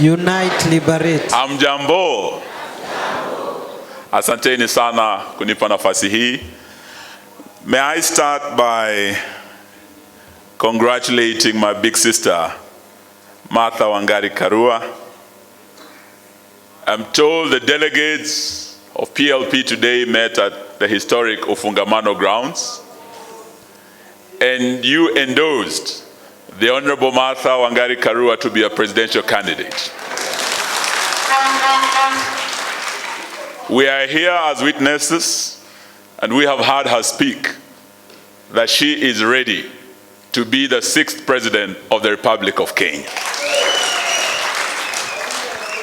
Unite, liberate. Amjambo. Asanteni sana kunipa nafasi hii. May I start by congratulating my big sister, Martha Wangari Karua. I'm told the delegates of PLP today met at the historic Ufungamano grounds, and you endorsed the Honorable Martha Wangari Karua to be a presidential candidate. We are here as witnesses, and we have heard her speak that she is ready to be the 6th president of the Republic of Kenya.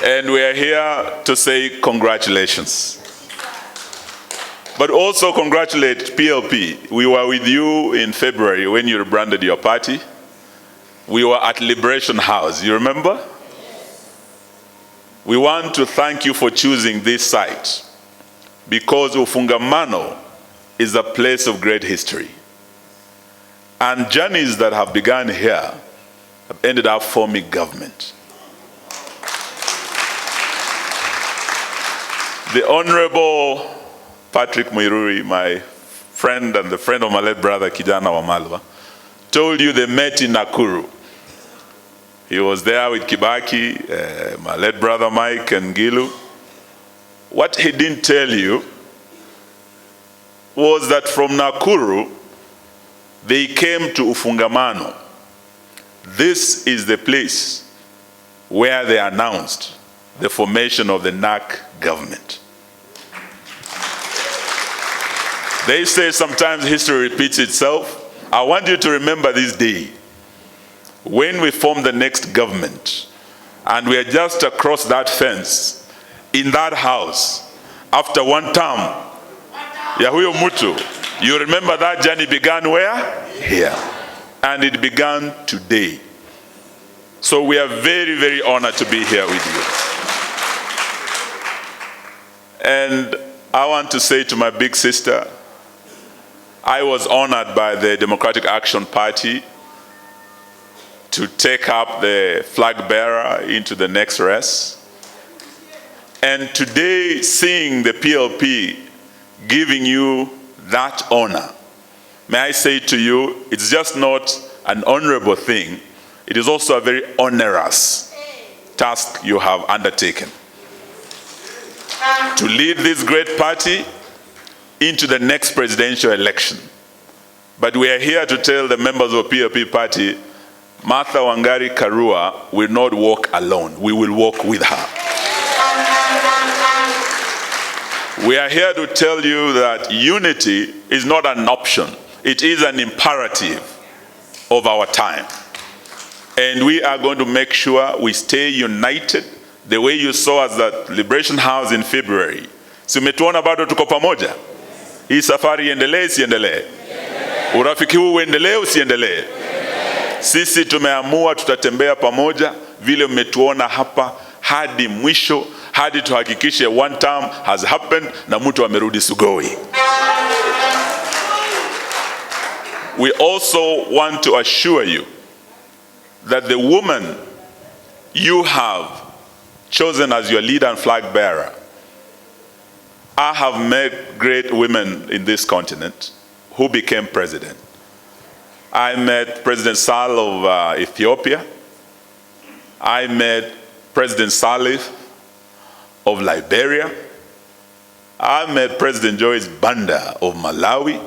And we are here to say congratulations. But also congratulate PLP. We were with you in February when you rebranded your party. We were at Liberation House, you remember? We want to thank you for choosing this site because Ufungamano is a place of great history. And journeys that have begun here have ended up forming government. The Honorable Patrick Muiruri, my friend and the friend of my late brother Kijana Wamalwa, told you they met in Nakuru. He was there with Kibaki, my late brother Mike and Gilu. What he didn't tell you was that from Nakuru, they came to Ufungamano. This is the place where they announced the formation of the NAC government. They say sometimes history repeats itself. I want you to remember this day when we formed the next government, and we are just across that fence in that house after one term. Yahuyo Mutu, you remember that journey began where? Here. And it began today. So we are very, very honored to be here with you. And I want to say to my big sister, I was honored by the Democratic Action Party to take up the flag bearer into the next race. And today, seeing the PLP giving you that honor, may I say to you, it's just not an honorable thing, it is also a very onerous task you have undertaken. To lead this great party into the next presidential election. But we are here to tell the members of the PLP party, Martha Wangari Karua will not walk alone. We will walk with her. We are here to tell you that unity is not an option. It is an imperative of our time. And we are going to make sure we stay united the way you saw us at Liberation House in February. Si umetuona bado tuko pamoja? Hii safari iendelee isiendelee? Urafiki huu uendelee usiendelee? Sisi tumeamua tutatembea pamoja vile mmetuona hapa hadi mwisho, hadi tuhakikishe one term has happened na mtu amerudi sugoi. We also want to assure you that the woman you have chosen as your leader and flag bearer, I have met great women in this continent who became president. I met President Sall of Ethiopia. I met President Salif of Liberia. I met President Joyce Banda of Malawi.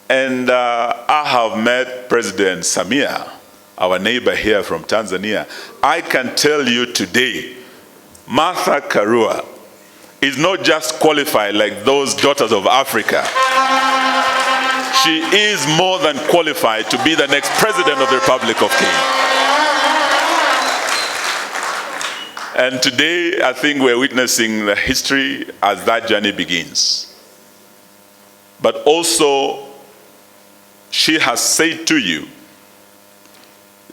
And I have met President Samia, our neighbor here from Tanzania. I can tell you today, Martha Karua is not just qualified like those daughters of Africa. She is more than qualified to be the next president of the Republic of Kenya. And today, I think we're witnessing the history as that journey begins. But also, she has said to you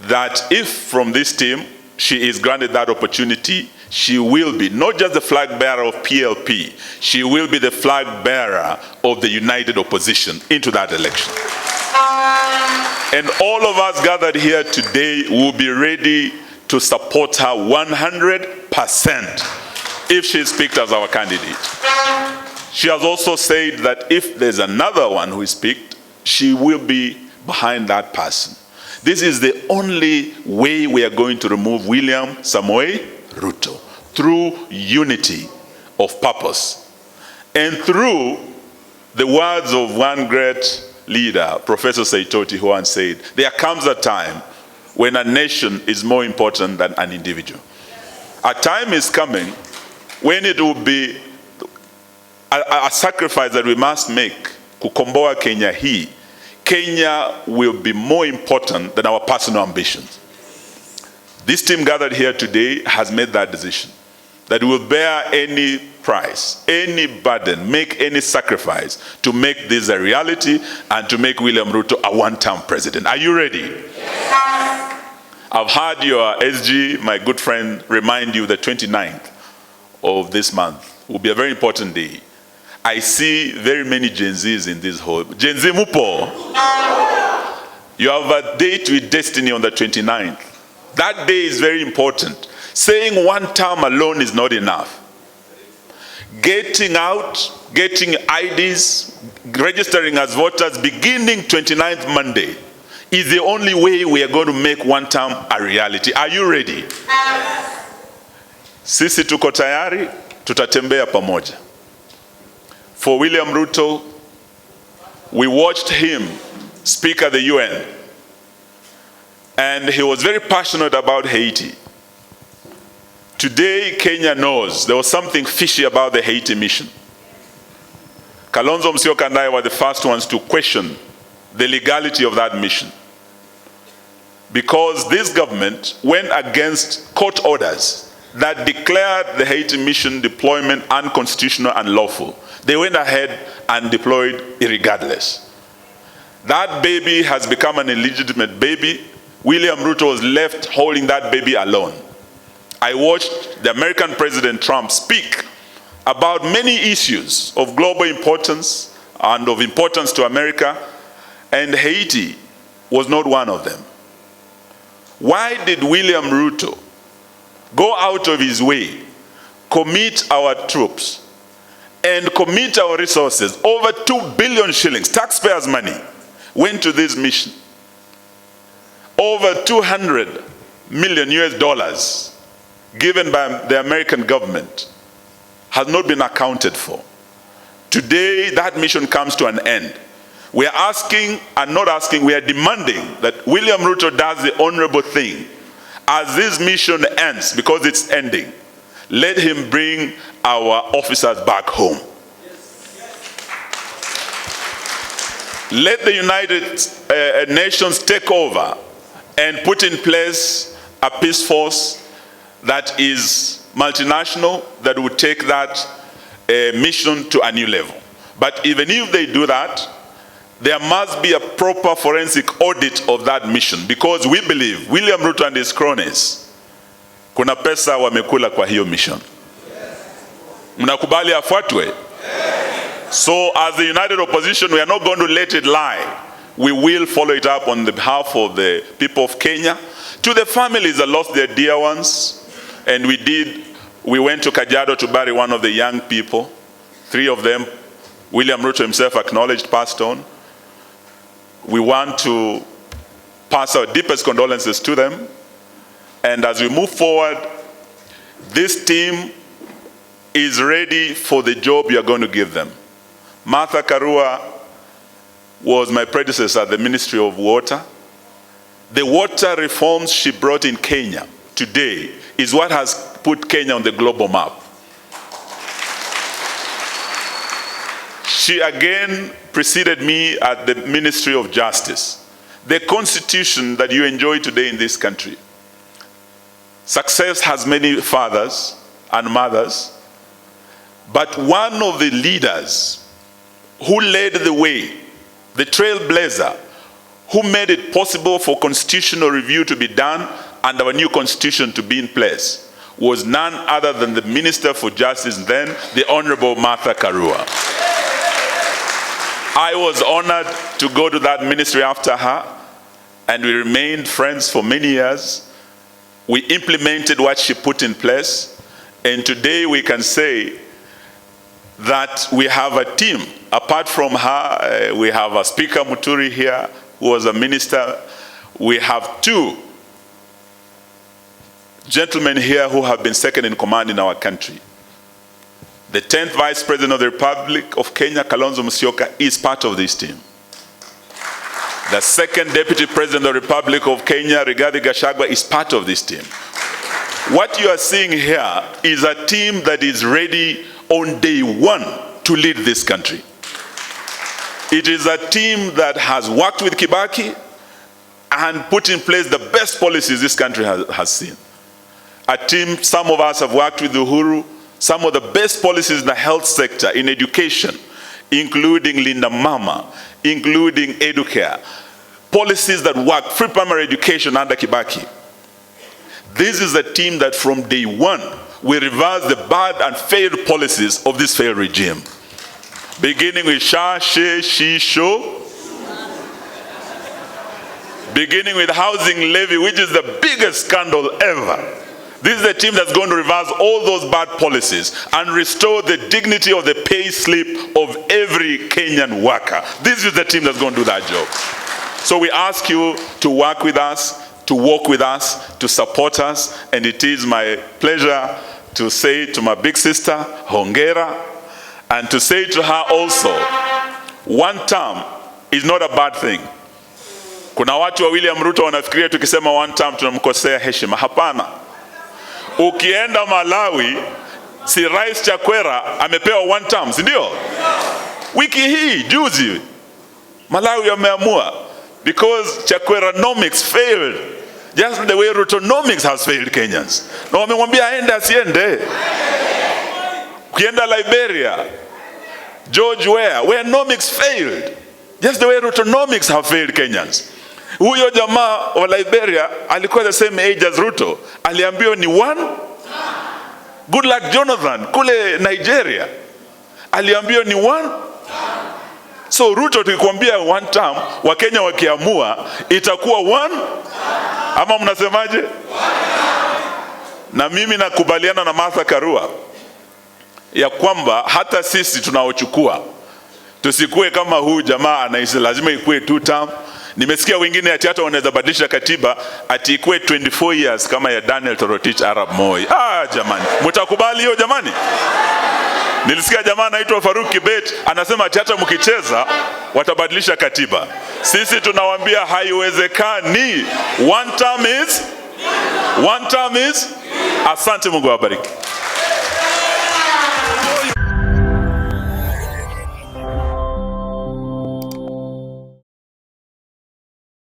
that if from this team she is granted that opportunity, she will be not just the flag bearer of PLP, she will be the flag bearer of the united opposition into that election. And all of us gathered here today will be ready to support her 100% if she is picked as our candidate. She has also said that if there's another one who is picked, she will be behind that person. This is the only way we are going to remove William Samoei Ruto, through unity of purpose. And through the words of one great leader, Professor Saitoti, who once said, there comes a time when a nation is more important than an individual. A time is coming when it will be a sacrifice that we must make, kukomboa Kenya hii. Kenya will be more important than our personal ambitions. This team gathered here today has made that decision, that we will bear any price, any burden, make any sacrifice to make this a reality and to make William Ruto a one-term president. Are you ready? Yes. I've heard your SG, my good friend, remind you the 29th of this month will be a very important day. I see very many Gen Zs in this hall. Gen Z mupo. You have a date with destiny on the 29th. That day is very important. Saying one term alone is not enough. Getting out, getting IDs, registering as voters beginning 29th Monday is the only way we are going to make one term a reality. Are you ready? Sisi tuko tayari, tutatembea pamoja. For William Ruto, we watched him speak at the UN, and he was very passionate about Haiti. Today, Kenya knows there was something fishy about the Haiti mission. Kalonzo Musyoka and I were the first ones to question the legality of that mission, because this government went against court orders that declared the Haiti mission deployment unconstitutional and lawful. They went ahead and deployed irregardless. That baby has become an illegitimate baby. William Ruto was left holding that baby alone. I watched the American President Trump speak about many issues of global importance and of importance to America, and Haiti was not one of them. Why did William Ruto go out of his way, commit our troops, and commit our resources? Over 2 billion shillings, taxpayers' money, went to this mission. Over 200 million US dollars given by the American government has not been accounted for. Today, that mission comes to an end. We are asking, and not asking, we are demanding that William Ruto does the honorable thing. As this mission ends, because it's ending, let him bring our officers back home. Let the United Nations take over and put in place a peace force that is multinational, that will take that mission to a new level. But even if they do that, there must be a proper forensic audit of that mission, because we believe William Ruto and his cronies, kuna pesa wamekula kwa hiyo mission. Mnakubali afuatwe? So as the united opposition, we are not going to let it lie. We will follow it up on the behalf of the people of Kenya. To the families that lost their dear ones, and we went to Kajiado to bury one of the young people. 3 of them, William Ruto himself acknowledged, passed on. We want to pass our deepest condolences to them. And as we move forward, this team is ready for the job you are going to give them. Martha Karua was my predecessor at the Ministry of Water. The water reforms she brought in Kenya today is what has put Kenya on the global map. She again preceded me at the Ministry of Justice. The constitution that you enjoy today in this country, success has many fathers and mothers, but one of the leaders who led the way, the trailblazer, who made it possible for constitutional review to be done and our new constitution to be in place, was none other than the Minister for Justice then, the Honorable Martha Karua. I was honored to go to that ministry after her, and we remained friends for many years. We implemented what she put in place, and today we can say that we have a team. Apart from her, we have a Speaker Muturi here, who was a minister. We have two gentlemen here who have been second in command in our country. The 10th Vice President of the Republic of Kenya, Kalonzo Musyoka, is part of this team. The second Deputy President of the Republic of Kenya, Rigathi Gachagua, is part of this team. What you are seeing here is a team that is ready on day one to lead this country. It is a team that has worked with Kibaki and put in place the best policies this country has seen. A team, some of us have worked with Uhuru, some of the best policies in the health sector, in education, including Linda Mama, including Educare, policies that work, free primary education under Kibaki. This is a team that from day one will reverse the bad and failed policies of this failed regime. Beginning with Sha, She, She, Sho. Beginning with housing levy, which is the biggest scandal ever. This is the team that's going to reverse all those bad policies and restore the dignity of the pay slip of every Kenyan worker. This is the team that's going to do that job. So we ask you to work with us, to walk with us, to support us, and it is my pleasure to say to my big sister, Hongera, and to say to her also, one term is not a bad thing. Kuna watu wa William Ruto wanafikiria tukisema one term tunamkosea heshima. Hapana. Ukienda Malawi, si Rais Chakwera amepewa one term, si ndio? Wiki hii, juzi, Malawi wameamua, because Chakweranomics failed, just the way Rutonomics has failed Kenyans. Na wamemwambia aende asiende. Ukienda Liberia, George where nomics failed, just the way Rutonomics have failed Kenyans. Huyo jamaa wa Liberia alikuwa the same age as Ruto, aliambiwa ni one. Good luck Jonathan kule Nigeria, aliambiwa ni one. So Ruto tukikwambia one term, Wakenya wakiamua itakuwa one. Ama mnasemaje? Na mimi nakubaliana na Martha Karua ya kwamba hata sisi tunaochukua tusikue kama huu jamaa anaisi lazima ikue two term. Nimesikia wengine ati hata wanaweza badilisha katiba ati ikue 24 years kama ya Daniel Toroitich Arap Moi. Jamani, mtakubali hiyo jamani? Nilisikia jamaa anaitwa Faruk Kibet anasema ati hata mkicheza watabadilisha katiba. Sisi tunawaambia haiwezekani. One term is. Asante, Mungu awabariki.